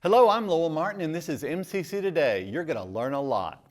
Hello, I'm Lowell Martin, and this is MCC Today. You're going to learn a lot.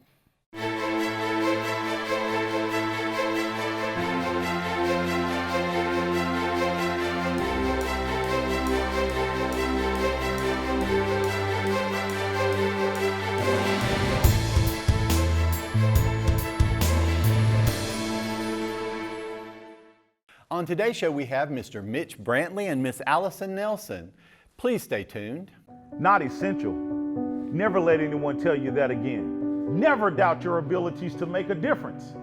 On today's show, we have Mr. Mitch Brantley and Miss Allyson Nelson. Please stay tuned. Not essential. Never let anyone tell you that again. Never doubt your abilities to make a difference.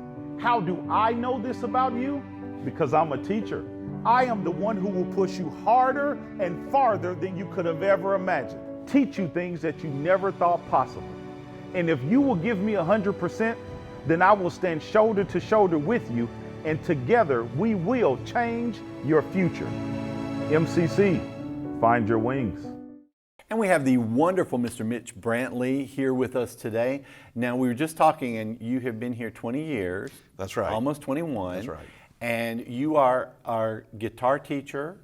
How do I know this about you? Because I'm a teacher. I am the one who will push you harder and farther than you could have ever imagined. Teach you things that you never thought possible. And if you will give me 100%, then I will stand shoulder to shoulder with you, and together we will change your future. MCC, find your wings. And we have the wonderful Mr. Mitch Brantley here with us today. Now, we were just talking, and you have been here 20 years. That's right. Almost 21. That's right. And you are our guitar teacher.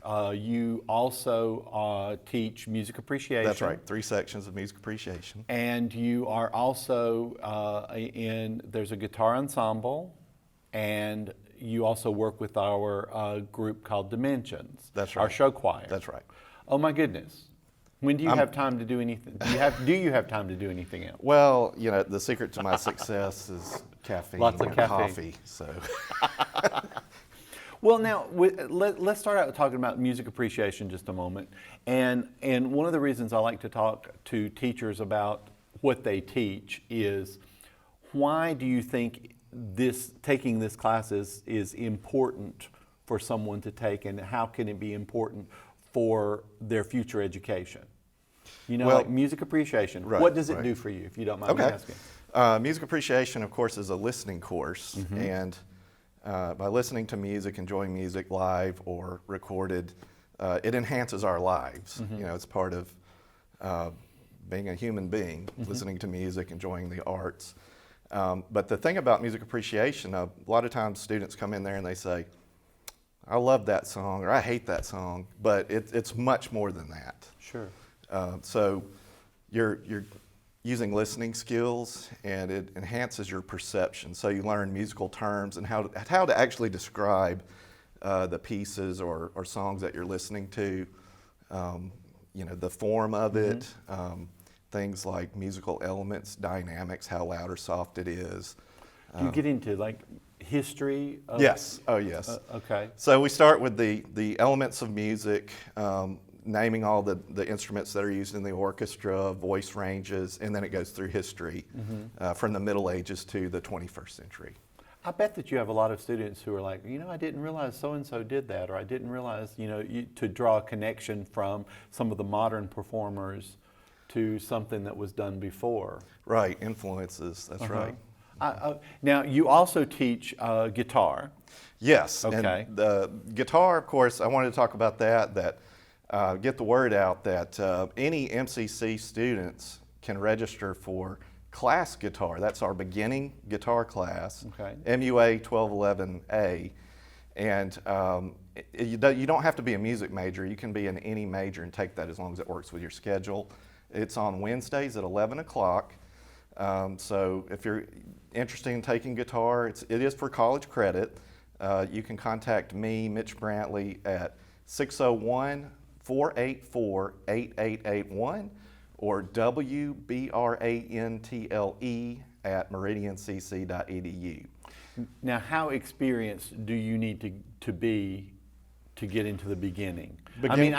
You also teach music appreciation. That's right. 3 sections of music appreciation. And you are also there's a guitar ensemble, and you also work with our group called Dimensions. That's right. Our show choir. That's right. Oh my goodness. When do you have time to do anything? Do you have time to do anything else? Well, you know, the secret to my success is caffeine. Lots of caffeine. Coffee. So. Well, now let's start out talking about music appreciation just a moment. And one of the reasons I like to talk to teachers about what they teach is, why do you think taking this class is important for someone to take, and how can it be important for their future education? You know, like music appreciation. Right, what does it do for you, if you don't mind me asking? Music appreciation, of course, is a listening course. And by listening to music, enjoying music live or recorded, it enhances our lives. You know, it's part of being a human being, listening to music, enjoying the arts. But the thing about music appreciation, a lot of times students come in there and they say, I love that song, or I hate that song, but it's much more than that. Sure. So you're using listening skills, and it enhances your perception. So you learn musical terms and how to actually describe the pieces or songs that you're listening to. You know, the form of it, things like musical elements, dynamics, how loud or soft it is. Do you get into like history? Yes. Oh, yes. Okay. So we start with the elements of music, naming all the instruments that are used in the orchestra, voice ranges, and then it goes through history from the Middle Ages to the 21st century. I bet that you have a lot of students who are like, you know, I didn't realize so-and-so did that, or I didn't realize, you know, to draw a connection from some of the modern performers to something that was done before. Right, influences, that's right. Now, you also teach guitar. Yes, okay. And the guitar, of course, I wanted to talk about that get the word out that any MCC students can register for class guitar. That's our beginning guitar class, MUA 1211A. And you don't have to be a music major. You can be in any major and take that as long as it works with your schedule. It's on Wednesdays at 11 o'clock. So if you're interested in taking guitar, it is for college credit. You can contact me, Mitch Brantley, at 601-484-8881 or WBRANTLE at meridiancc.edu. Now, how experienced do you need to be to get into the beginning? I mean,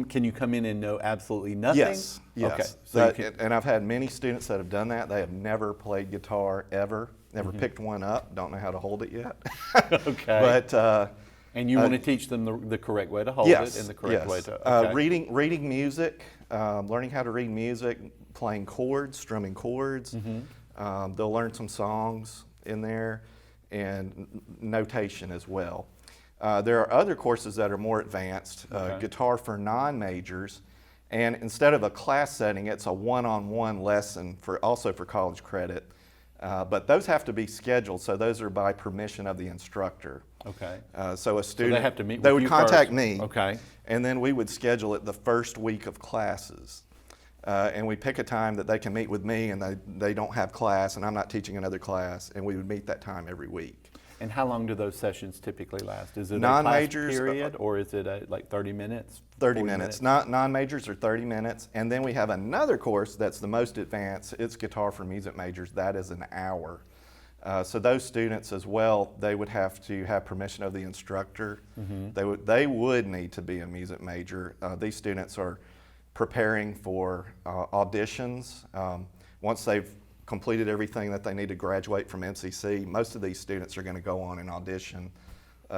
can you come in and know absolutely nothing? Yes. Okay. So and I've had many students that have done that. They have never played guitar ever, never picked one up, don't know how to hold it yet. Okay. But and you want to teach them the correct way to hold it and the correct way to reading music, learning how to read music, playing chords, strumming chords. They'll learn some songs in there, and notation as well. There are other courses that are more advanced, guitar for non-majors, and instead of a class setting, it's a one-on-one lesson also for college credit. But those have to be scheduled, so those are by permission of the instructor. Okay. So a student, have to meet they with would you contact first. me, Okay. and then we would schedule it the first week of classes. And we pick a time that they can meet with me, and they don't have class, and I'm not teaching another class, and we would meet that time every week. And how long do those sessions typically last? Is it a Non-majors, class period, or is it like 30 minutes? 30 40 minutes. Non-majors are 30 minutes, and then we have another course that's the most advanced. It's guitar for music majors. That is an hour. So those students as well, they would have to have permission of the instructor. They would need to be a music major. These students are preparing for auditions. Once they've completed everything that they need to graduate from MCC, most of these students are going to go on and audition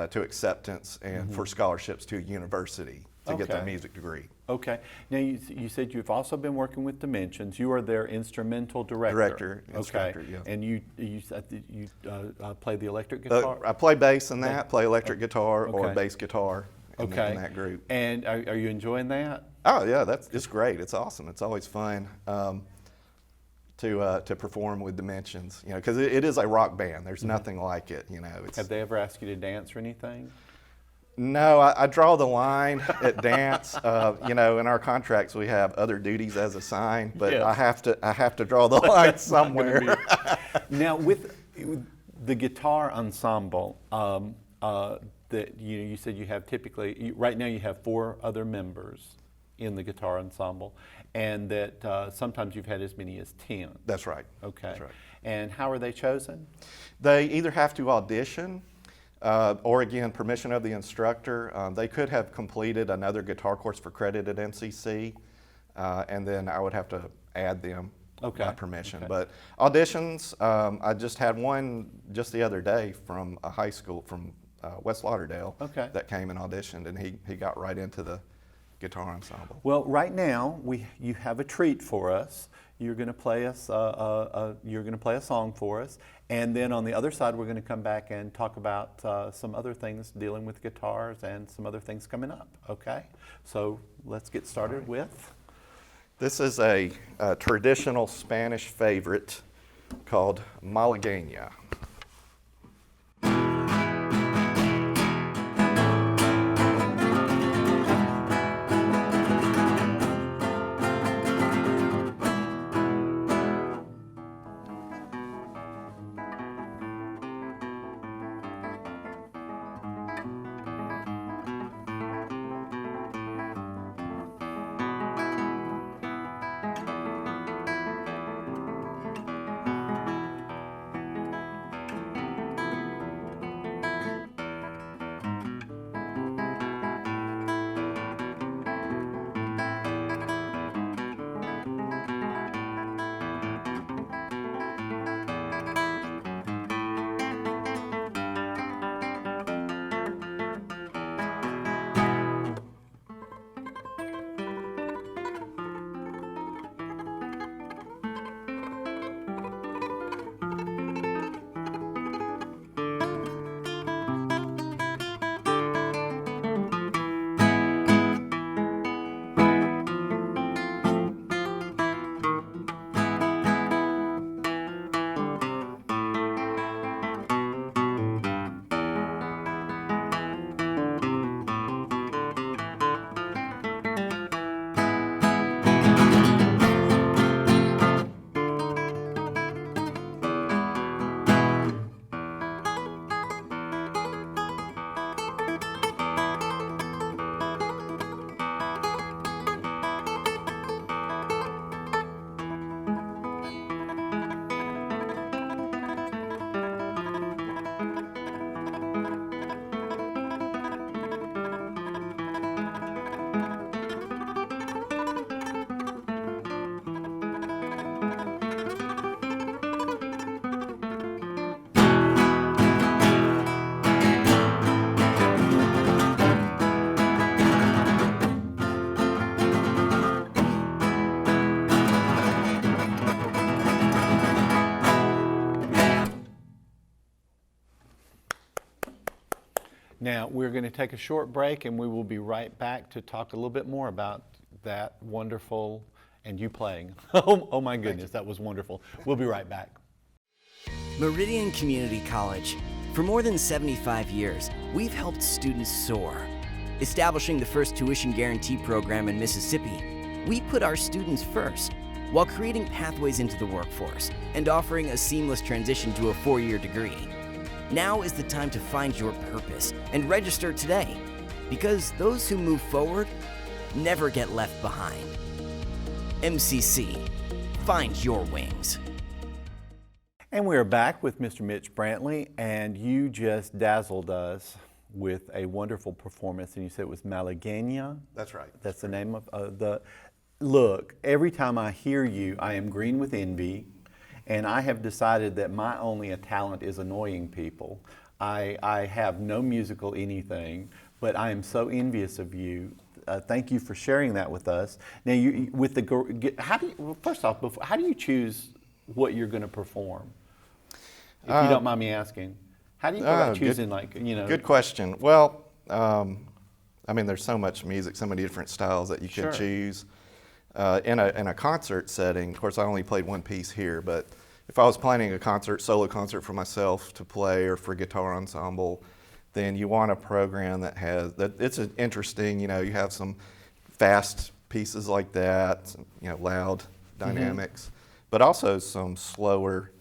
to acceptance and for scholarships to a university to get their Okay. music degree. Okay. Now you said you've also been working with Dimensions. You are their instrumental director. Director, instructor, okay. yeah. And you play the electric guitar. I play bass in that, play electric guitar or Okay. bass guitar in that group. And are you enjoying that? Oh yeah, it's great. It's awesome. It's always fun to perform with Dimensions. You know, because it is a rock band. There's nothing like it. You know, Have they ever asked you to dance or anything? No, I draw the line at dance. You know, in our contracts we have other duties as assigned, but Yes. I have to draw the line somewhere. Now with the guitar ensemble, that you said you have typically right now you have 4 other members in the guitar ensemble, and that sometimes you've had as many as 10. That's right. Okay. That's right. And how are they chosen? They either have to audition or again, permission of the instructor. They could have completed another guitar course for credit at MCC, and then I would have to add them by permission. Okay. But auditions, I just had one just the other day from a high school from West Lauderdale that came and auditioned, and he got right into the guitar ensemble. Well, right now you have a treat for us. You're going to play us. You're going to play a song for us, and then on the other side, we're going to come back and talk about some other things dealing with guitars and some other things coming up. Okay, so let's get started with. This is a traditional Spanish favorite called Malagueña. Now, we're going to take a short break, and we will be right back to talk a little bit more about that wonderful, and you playing. Oh my goodness, that was wonderful. We'll be right back. Meridian Community College. For more than 75 years, we've helped students soar. Establishing the first tuition guarantee program in Mississippi, we put our students first, while creating pathways into the workforce and offering a seamless transition to a 4-year degree. Now is the time to find your purpose and register today, because those who move forward never get left behind. MCC, find your wings. And we are back with Mr. Mitch Brantley, and you just dazzled us with a wonderful performance, and you said it was Malagueña? That's right. That's the name of the... Look, every time I hear you, I am green with envy, and I have decided that my only talent is annoying people. I have no musical anything, but I am so envious of you. Thank you for sharing that with us. Now, with the first off, how do you choose what you're going to perform? If you don't mind me asking, how do you go about choosing, Good question. Well, I mean, there's so much music, so many different styles that you can choose. In a concert setting, of course, I only played one piece here, but if I was planning a solo concert for myself to play or for guitar ensemble, then you want a program it's interesting. You have some fast pieces like that, loud dynamics, but also some slower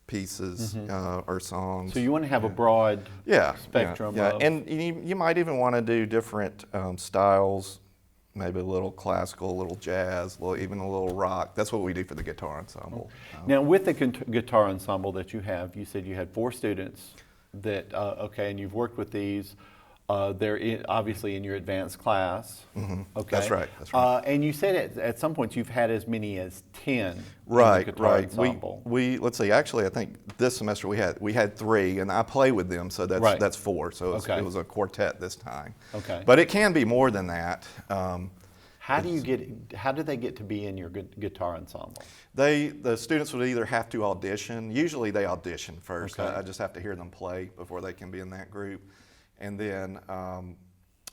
pieces or songs. So you want to have a broad spectrum. Yeah. And you might even want to do different styles, maybe a little classical, a little jazz, even a little rock. That's what we do for the guitar ensemble. Now, with the guitar ensemble that you have, you said you had 4 students that, and you've worked with these. They're obviously in your advanced class. Okay, that's right. That's right. And you said at some points you've had as many as 10. Right, in the guitar right. ensemble. We let's see. Actually, I think this semester we had 3, and I play with them, so that's 4. So it was a quartet this time. Okay. But it can be more than that. How do they get to be in your guitar ensemble? The students would either have to audition. Usually they audition first. Okay. I just have to hear them play before they can be in that group. And then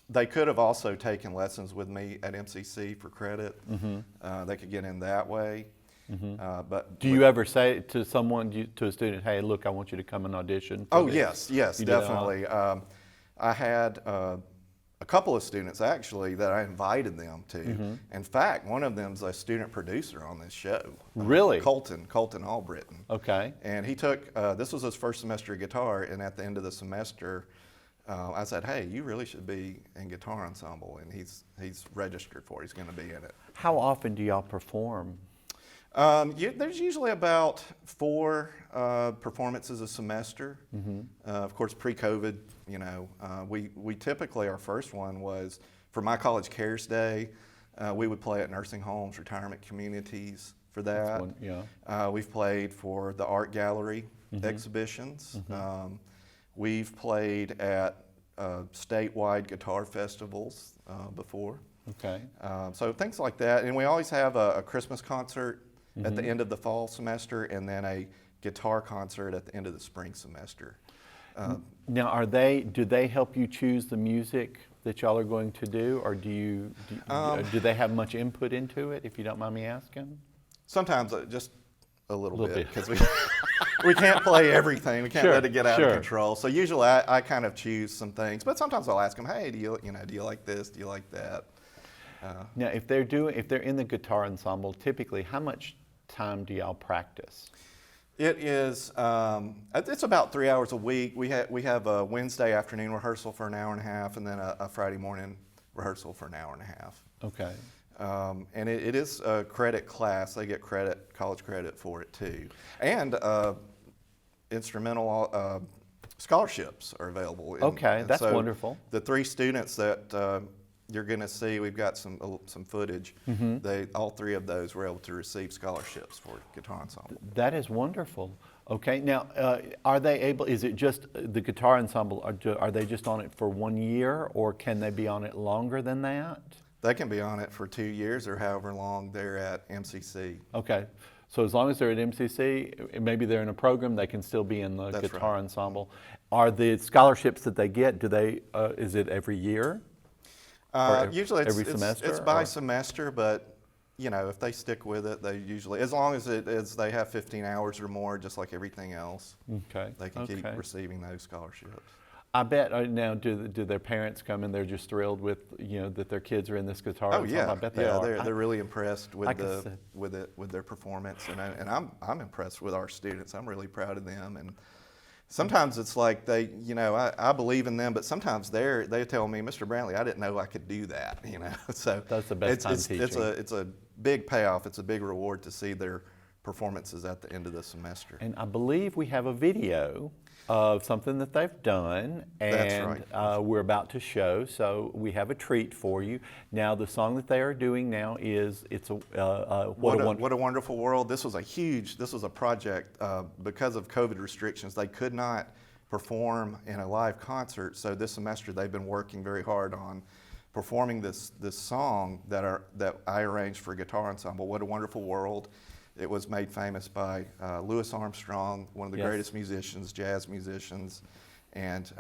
they could have also taken lessons with me at MCC for credit. They could get in that way. But do you ever say to a student, "Hey, look, I want you to come and audition"? Oh yes, definitely. I had a couple of students actually that I invited them to. In fact, one of them's a student producer on this show. Really? Colton Albritton. Okay. And he took this was his first semester of guitar, and at the end of the semester, I said, "Hey, you really should be in guitar ensemble," and he's registered for it. He's going to be in it. How often do y'all perform? There's usually about 4 performances a semester. Of course, pre-COVID, we typically, our first one was for My College Cares Day. We would play at nursing homes, retirement communities for that. We've played for the art gallery exhibitions. We've played at statewide guitar festivals before. Okay. So things like that. And we always have a Christmas concert at the end of the fall semester, and then a guitar concert at the end of the spring semester. Now, do they help you choose the music that y'all are going to do, or do they have much input into it, if you don't mind me asking? Sometimes just a little bit, because we can't play everything. We can't let it get out of control. So usually I kind of choose some things, but sometimes I'll ask them, "Hey, do you like this? Do you like that?" Now, if they're in the guitar ensemble, typically, how much time do y'all practice? It is. It's about 3 hours a week. We have a Wednesday afternoon rehearsal for an hour and a half, and then a Friday morning rehearsal for an hour and a half. Okay. And it is a credit class. They get college credit for it too, and instrumental scholarships are available. Okay, that's wonderful. The 3 students that you're going to see, we've got some footage. All 3 of those were able to receive scholarships for guitar ensemble. That is wonderful. Okay, now are they able? Is it just the guitar ensemble? Are they just on it for 1 year, or can they be on it longer than that? They can be on it for 2 years or however long they're at MCC. Okay, so as long as they're at MCC, maybe they're in a program, they can still be in the guitar ensemble. Are the scholarships that they get? Is it every year? Usually every semester? It's by semester, but you know, if they stick with it, they usually, as long as they have 15 hours or more, just like everything else, Okay. they can keep Okay. receiving those scholarships. I bet now do their parents come and they're just thrilled with, you know, that their kids are in this guitar Oh ensemble? yeah, I bet they are. they're really impressed with like I said. with their performance, and I'm impressed with our students. I'm really proud of them, and sometimes it's like they, you know, I believe in them, but sometimes they tell me, Mr. Brantley, I didn't know I could do that, you know. So That's the best time teaching. It's a big payoff. It's a big reward to see their performances at the end of the semester. And I believe we have a video of something that they've done, and That's right. we're about to show. So we have a treat for you. Now the song that they are doing now is What a Wonderful World. This was a project because of COVID restrictions. They could not perform in a live concert. So this semester they've been working very hard on performing this song that I arranged for Guitar Ensemble. What a Wonderful World. It was made famous by Louis Armstrong, one of the Yes. greatest musicians, jazz musicians, and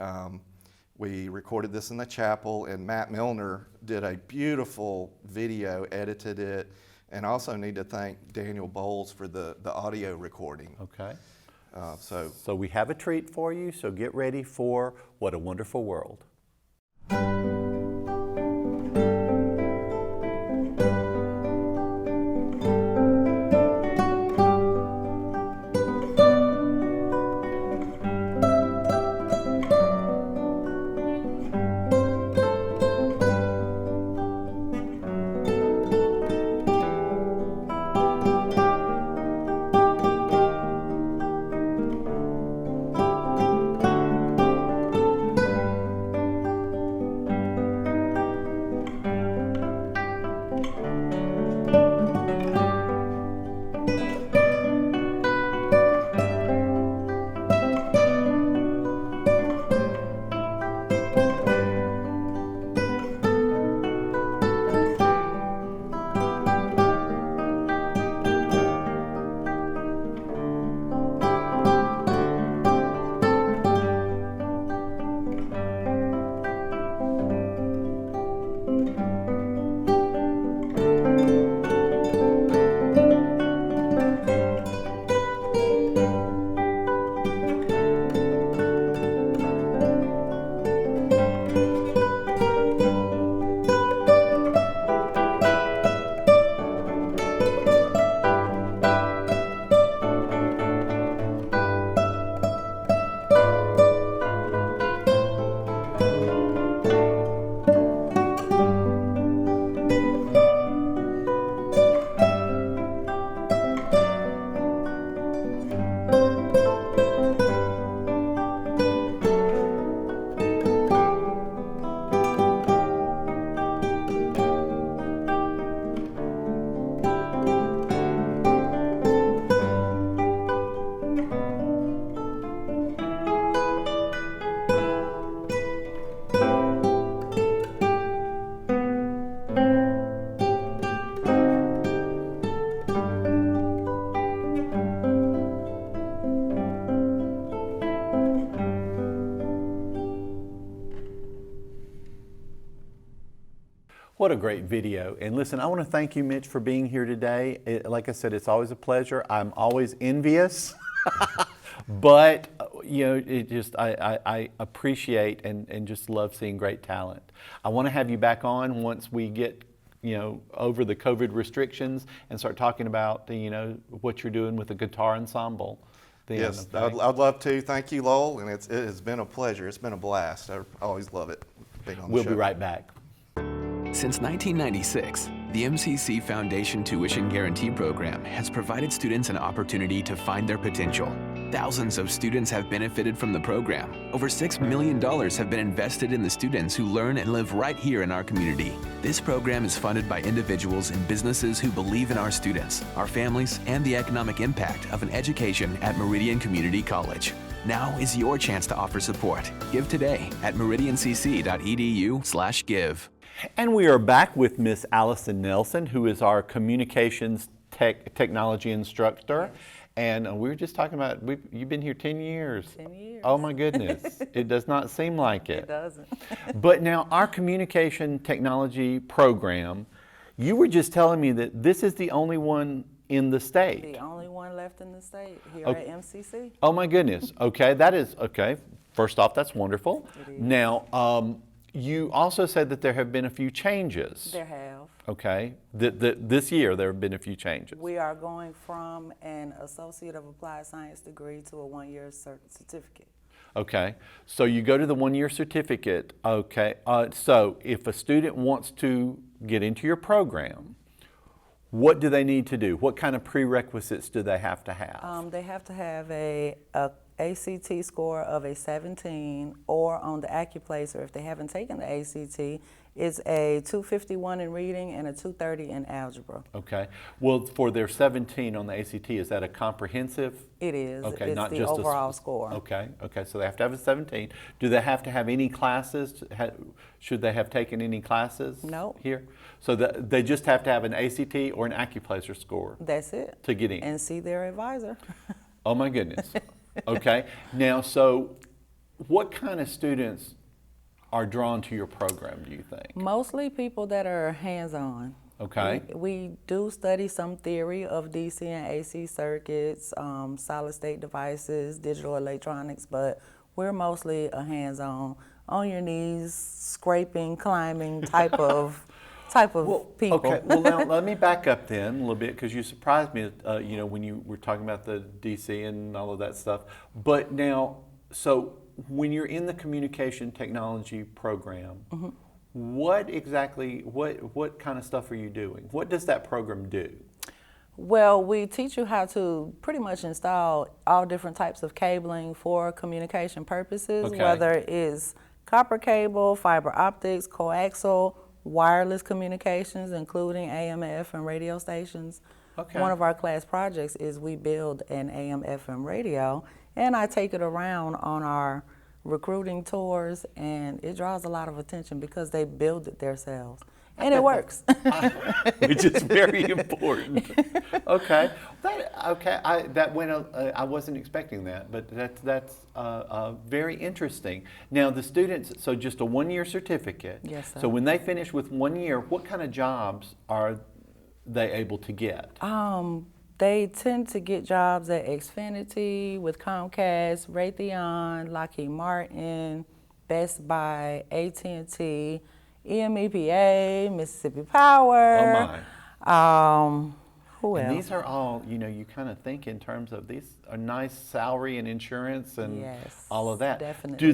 we recorded this in the chapel, and Matt Milner did a beautiful video, edited it, and also need to thank Daniel Bowles for the audio recording. Okay. So we have a treat for you. So get ready for What a Wonderful World. What a great video. And listen, I want to thank you, Mitch, for being here today. Like I said, it's always a pleasure. I'm always envious, but you know, I appreciate and just love seeing great talent. I want to have you back on once we get, you know, over the COVID restrictions and start talking about you know, what you're doing with the guitar ensemble. Then, yes, okay? I'd love to. Thank you, Lowell, and it has been a pleasure. It's been a blast. I always love it being on the We'll show. be right back. Since 1996, the MCC Foundation Tuition Guarantee Program has provided students an opportunity to find their potential. Thousands of students have benefited from the program. Over $6 million have been invested in the students who learn and live right here in our community. This program is funded by individuals and businesses who believe in our students, our families, and the economic impact of an education at Meridian Community College. Now is your chance to offer support. Give today at meridiancc.edu/give. And we are back with Miss Allyson Nelson, who is our communications technology instructor. And we were just talking about, you've been here 10 years. 10 years. Oh my goodness. It does not seem like it. It doesn't. But now our communication technology program, You were just telling me that this is the only one in the state. The only one left in the state here Okay. at MCC. Oh my goodness. Okay, that is okay. First off, that's wonderful. It is. Now, you also said that there have been a few changes. There have. Okay, this year there have been a few changes. We are going from an Associate of Applied Science degree to a one-year certificate. Okay, so you go to the one-year certificate. Okay, so if a student wants to get into your program, what do they need to do? What kind of prerequisites do they have to have? They have to have a ACT score of a 17, or on the AccuPlacer, if they haven't taken the ACT, it's a 251 in reading and a 230 in algebra. Okay, well, for their 17 on the ACT, is that a comprehensive? It is. Okay, It's not the just overall score. Okay, so they have to have a 17. Do they have to have any classes? Should they have taken any classes? No. Here? So they just have to have an ACT or an AccuPlacer score That's it. to get in? And see their advisor. Oh my goodness. Okay, now so what kind of students are drawn to your program, do you think? Mostly people that are hands-on. Okay. We do study some theory of DC and AC circuits, solid state devices, digital electronics, but we're mostly a hands-on, on your knees, scraping, climbing type of people. Okay, well now let me back up then a little bit, because you surprised me, when you were talking about the DC and all of that stuff. But now, so when you're in the communication technology program, Mm-hmm. what exactly, what kind of stuff are you doing? What does that program do? Well, we teach you how to pretty much install all different types of cabling for communication purposes, Okay. whether it's copper cable, fiber optics, coaxial, wireless communications, including AM, FM radio stations. Okay. One of our class projects is we build an AM, FM radio, and I take it around on our recruiting tours, and it draws a lot of attention because they build it themselves. And it works. Which is very important. Okay, I wasn't expecting that, but that's very interesting. Now the students, so just a one-year certificate. Yes, sir. So when they finish with 1 year, what kind of jobs are they able to get? They tend to get jobs at Xfinity, with Comcast, Raytheon, Lockheed Martin, Best Buy, AT&T, EMEPA, Mississippi Power. Oh my. Who else? And these are all, you kind of think in terms of these are nice salary and insurance and Yes, all of that. definitely. Do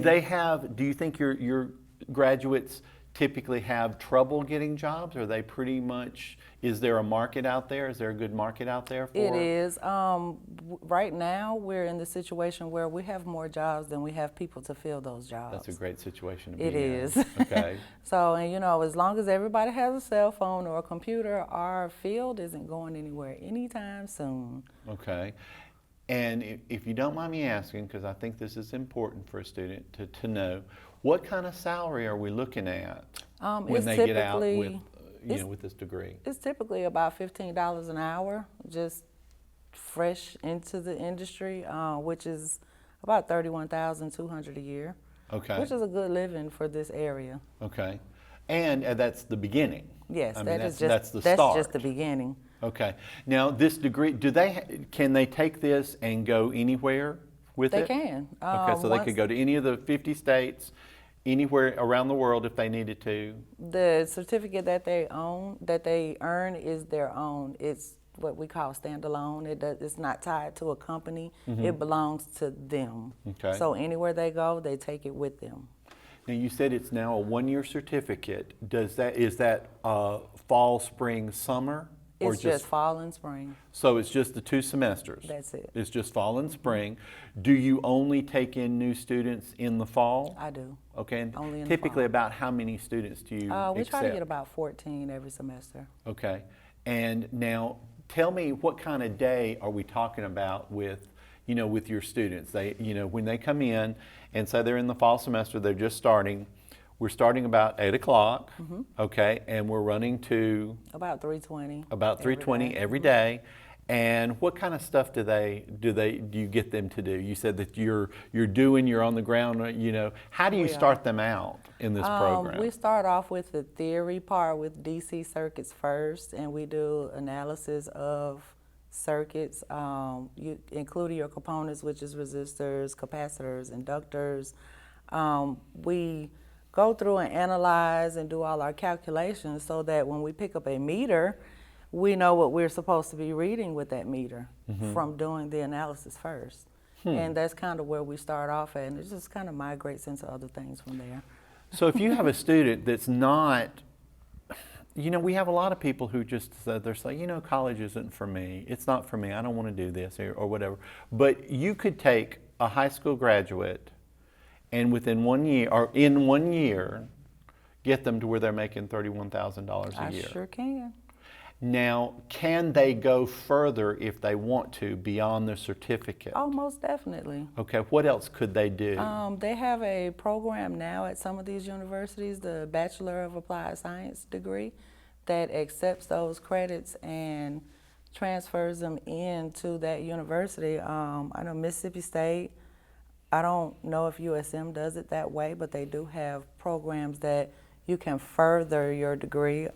you think your graduates typically have trouble getting jobs? Are they pretty much, is there a market out there? Is there a good market out there for? It is. Right now, we're in the situation where we have more jobs than we have people to fill those jobs. That's a great situation to be It in. is. Okay. So, and as long as everybody has a cell phone or a computer, our field isn't going anywhere anytime soon. Okay. And if you don't mind me asking, because I think this is important for a student to know, what kind of salary are we looking at when It's they get out with, it's- with this degree? It's typically about $15 an hour, just fresh into the industry, which is about $31,200 a year. Okay. Which is a good living for this area. Okay. And that's the beginning. Yes, I mean, that's the start. just the beginning. Okay. Now, this degree, can they take this and go anywhere with They it? can. Okay, so they could go to any of the 50 states, anywhere around the world if they needed to. The certificate that they earn is their own. It's what we call standalone. It's not tied to a company. It belongs to them. Okay. So anywhere they go, they take it with them. Now, you said it's now a one-year certificate. Is that fall, spring, summer? Or It's just fall and spring. So it's just the 2 semesters? That's it. It's just fall and spring. Do you only take in new students in the fall? I do. Okay, and Only in the typically fall. about how many students do you We try to accept? get about 14 every semester. Okay, and now tell me, what kind of day are we talking about with your students? They, when they come in and say they're in the fall semester, they're just starting. We're starting about 8 o'clock, okay, and we're running to About 3:20. about every 3:20 day. every day. And what kind of stuff do you get them to do? You said that you're on the ground, you know. How do you start them out in this program? We start off with the theory part with DC circuits first, and we do analysis of circuits, including your components, which is resistors, capacitors, inductors. We go through and analyze and do all our calculations so that when we pick up a meter, we know what we're supposed to be reading with that meter from doing the analysis first. And that's kind of where we start off at, and it just kind of migrates into other things from there. So if you have a student that's not, you know, we have a lot of people who just said, they're saying, you know, college isn't for me. It's not for me. I don't want to do this or whatever. But you could take a high school graduate and within 1 year, or in 1 year, get them to where they're making $31,000 a year. I sure can. Now, can they go further if they want to beyond the certificate? Oh, most definitely. Okay, what else could they do? They have a program now at some of these universities, the Bachelor of Applied Science degree, that accepts those credits and transfers them into that university. I know Mississippi State, I don't know if USM does it that way, but they do have programs that you can further your degree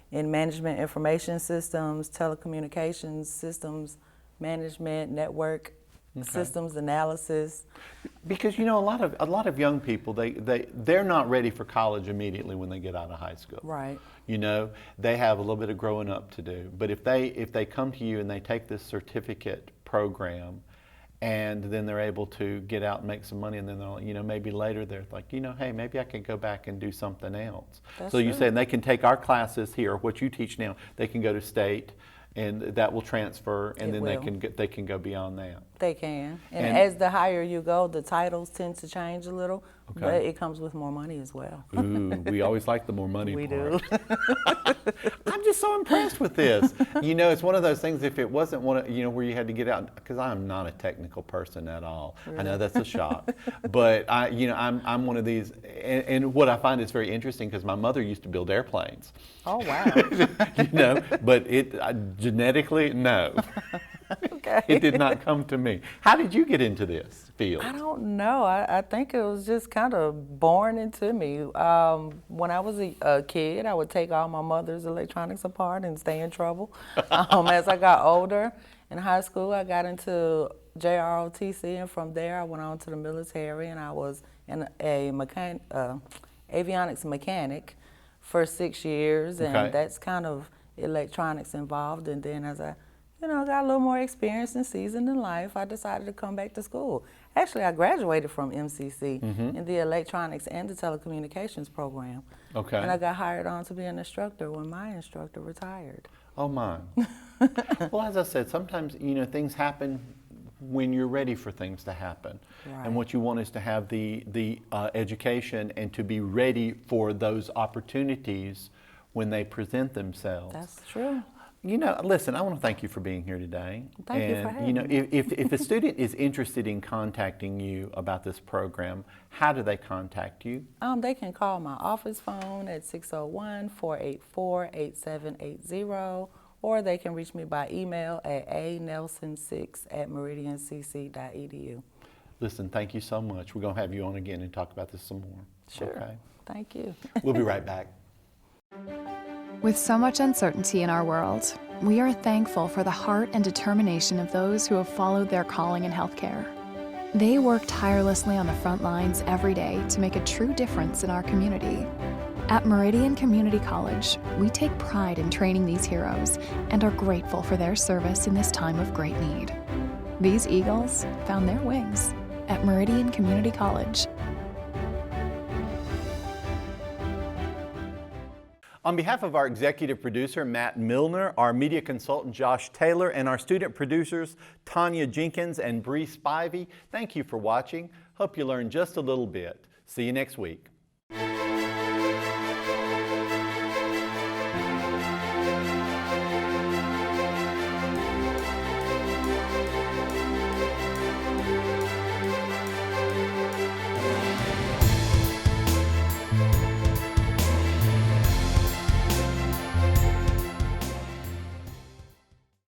in management information systems, telecommunications systems, management, network systems analysis. Because you know, a lot of young people, they're not ready for college immediately when they get out of high school. Right. You know, they have a little bit of growing up to do. But if they come to you and they take this certificate program, and then they're able to get out and make some money, and then they'll, you know, maybe later they're like, you know, hey, maybe I could go back and do something else. That's so you true. said they can take our classes here, what you teach now, they can go to state, and that will transfer, and then they can go beyond that. They can. And And- as the higher you go, the titles tend to change a little, Okay. but it comes with more money as well. Ooh, we always like the more money We part. do. I'm just so impressed with this. You know, it's one of those things, if it wasn't one of, you know, where you had to get out, because I'm not a technical person at all. I know that's a shock. But I'm one of these, and what I find is very interesting, because my mother used to build airplanes. Oh, wow. You know, but genetically, no. Okay. It did not come to me. How did you get into this field? I don't know. I think it was just kind of born into me. When I was a kid, I would take all my mother's electronics apart and stay in trouble. As I got older, in high school, I got into JROTC, and from there I went on to the military, and I was a avionics mechanic for 6 years, and Okay. that's kind of electronics involved. And then as I got a little more experience and seasoned in life, I decided to come back to school. Actually, I graduated from MCC in the electronics and the telecommunications program. Okay. And I got hired on to be an instructor when my instructor retired. Oh, my. Well, as I said, sometimes, you know, things happen when you're ready for things to happen. Right. And what you want is to have the education and to be ready for those opportunities when they present themselves. That's true. You know, listen, I want to thank you for being here today. Thank you for having know, me. if a student is interested in contacting you about this program, how do they contact you? They can call my office phone at 601-484-8780, or they can reach me by email at anelson6@meridiancc.edu. Listen, thank you so much. We're going to have you on again and talk about this some more. Sure. Okay. Thank you. We'll be right back. With so much uncertainty in our world, we are thankful for the heart and determination of those who have followed their calling in healthcare. They work tirelessly on the front lines every day to make a true difference in our community. At Meridian Community College, we take pride in training these heroes and are grateful for their service in this time of great need. These eagles found their wings at Meridian Community College. On behalf of our executive producer, Matt Milner, our media consultant, Josh Taylor, and our student producers, Tanya Jenkins and Bree Spivey, thank you for watching. Hope you learned just a little bit. See you next week.